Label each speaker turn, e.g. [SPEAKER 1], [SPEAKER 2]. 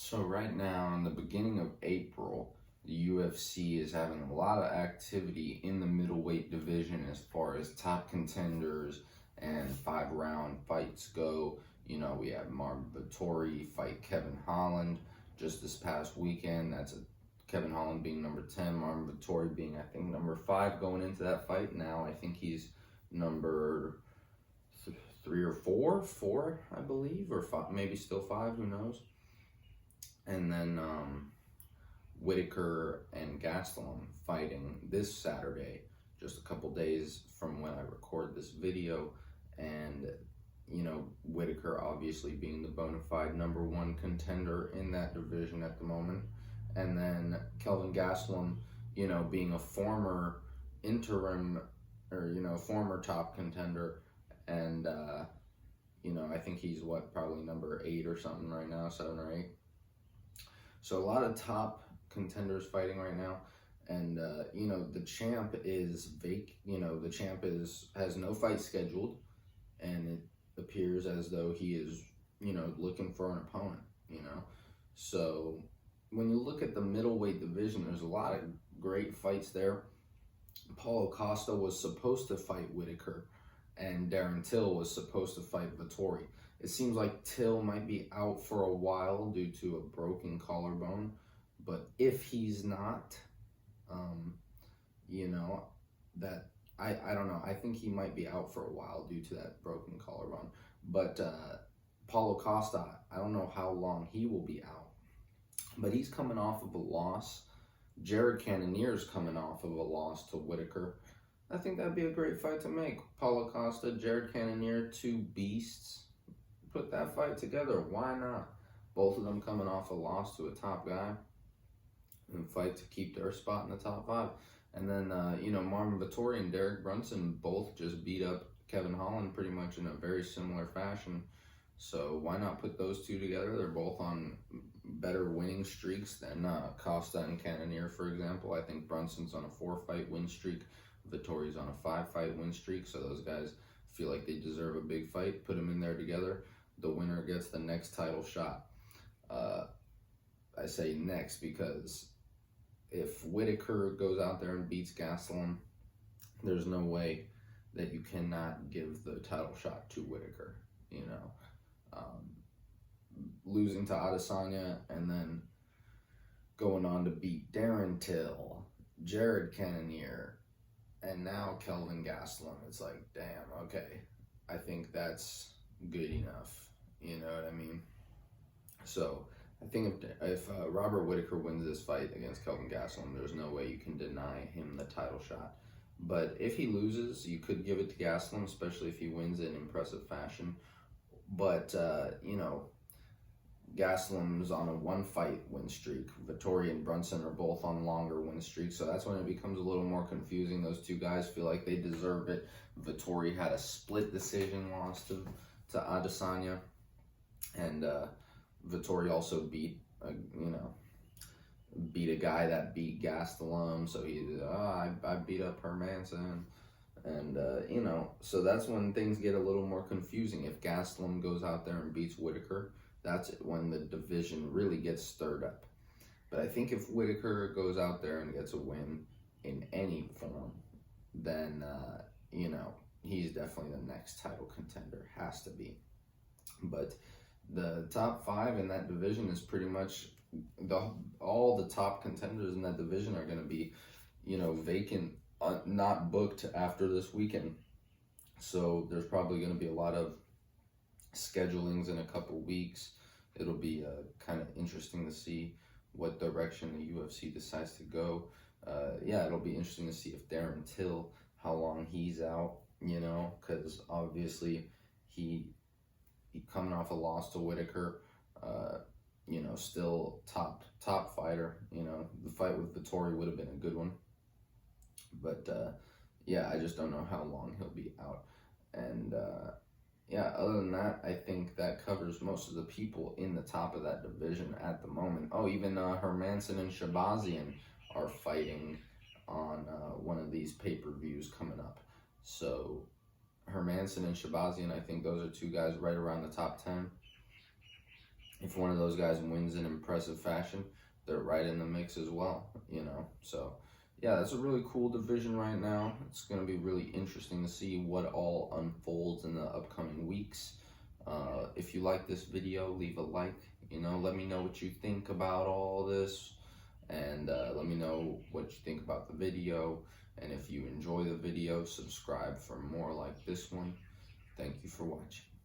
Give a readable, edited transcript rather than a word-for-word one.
[SPEAKER 1] So right now, in the beginning of April, the UFC is having a lot of activity in the middleweight division as far as top contenders and 5-round fights go. You know, we have Marvin Vettori fight Kevin Holland just this past weekend. Kevin Holland being number 10, Marvin Vettori being, I think, number 5 going into that fight. Now I think he's number 3 or 4, I believe, or 5, maybe still 5, who knows. And then Whitaker and Gastelum fighting this Saturday, just a couple days from when I record this video. And, you know, Whitaker obviously being the bona fide number 1 contender in that division at the moment. And then Kelvin Gastelum, you know, being a former interim or, you know, former top contender. And, you know, I think he's probably number 8 or something right now, 7 or 8. So a lot of top contenders fighting right now, and you know, the champ is the champ has no fight scheduled, and it appears as though he is, you know, looking for an opponent. You know, so when you look at the middleweight division, there's a lot of great fights there. Paulo Costa was supposed to fight Whitaker, and Darren Till was supposed to fight Vettori. It seems like Till might be out for a while due to a broken collarbone, but if he's not, you know, that I don't know. I think he might be out for a while due to that broken collarbone. But Paulo Costa, I don't know how long he will be out, but he's coming off of a loss. Jared Cannonier's coming off of a loss to Whitaker. I think that'd be a great fight to make. Paulo Costa, Jared Cannonier, 2 beasts. Put that fight together. Why not? Both of them coming off a loss to a top guy and fight to keep their spot in the top 5. And then, you know, Marvin Vettori and Derek Brunson both just beat up Kevin Holland pretty much in a very similar fashion. So why not put those two together? They're both on better winning streaks than Costa and Cannonier, for example. I think Brunson's on a 4-fight win streak. Vettori's on a 5-fight win streak. So those guys feel like they deserve a big fight. Put them in there together. The winner gets the next title shot. I say next because if Whitaker goes out there and beats Gastelum, there's no way that you cannot give the title shot to Whitaker. You know, losing to Adesanya and then going on to beat Darren Till, Jared Cannonier, and now Kelvin Gastelum. It's like, damn, okay, I think that's good enough. You know what I mean? So I think if Robert Whitaker wins this fight against Kelvin Gastelum, there's no way you can deny him the title shot. But if he loses, you could give it to Gastelum, especially if he wins in impressive fashion. But, you know, Gastelum's on a 1-fight win streak. Vettori and Brunson are both on longer win streaks, so that's when it becomes a little more confusing. Those two guys feel like they deserve it. Vettori had a split decision loss to Adesanya, and Vettori also beat a guy that beat Gastelum, so I beat up Hermanson. And, you know, so that's when things get a little more confusing. If Gastelum goes out there and beats Whitaker, that's when the division really gets stirred up. But I think if Whitaker goes out there and gets a win in any form, then, you know, he's definitely the next title contender. Has to be. But the top 5 in that division is pretty much all the top contenders in that division are going to be, you know, vacant, not booked after this weekend. So there's probably going to be a lot of schedulings in a couple weeks. It'll be kind of interesting to see what direction the UFC decides to go. Yeah, it'll be interesting to see if Darren Till, how long he's out, you know, because obviously he coming off a loss to Whitaker, you know, still top fighter. You know, the fight with Vettori would have been a good one. But, yeah, I just don't know how long he'll be out. And, yeah, other than that, I think that covers most of the people in the top of that division at the moment. Oh, even Hermanson and Shabazian are fighting on one of these pay-per-views coming up. So Hermanson and Shabazian, I think those are 2 guys right around the top 10. if one of those guys wins in impressive fashion, they're right in the mix as well, you know. So yeah, that's a really cool division right now. It's going to be really interesting to see what all unfolds in the upcoming weeks. If you like this video, leave a like. You know, let me know what you think about all this, and let me know what you think about the video. And if you enjoy the video, subscribe for more like this one. Thank you for watching.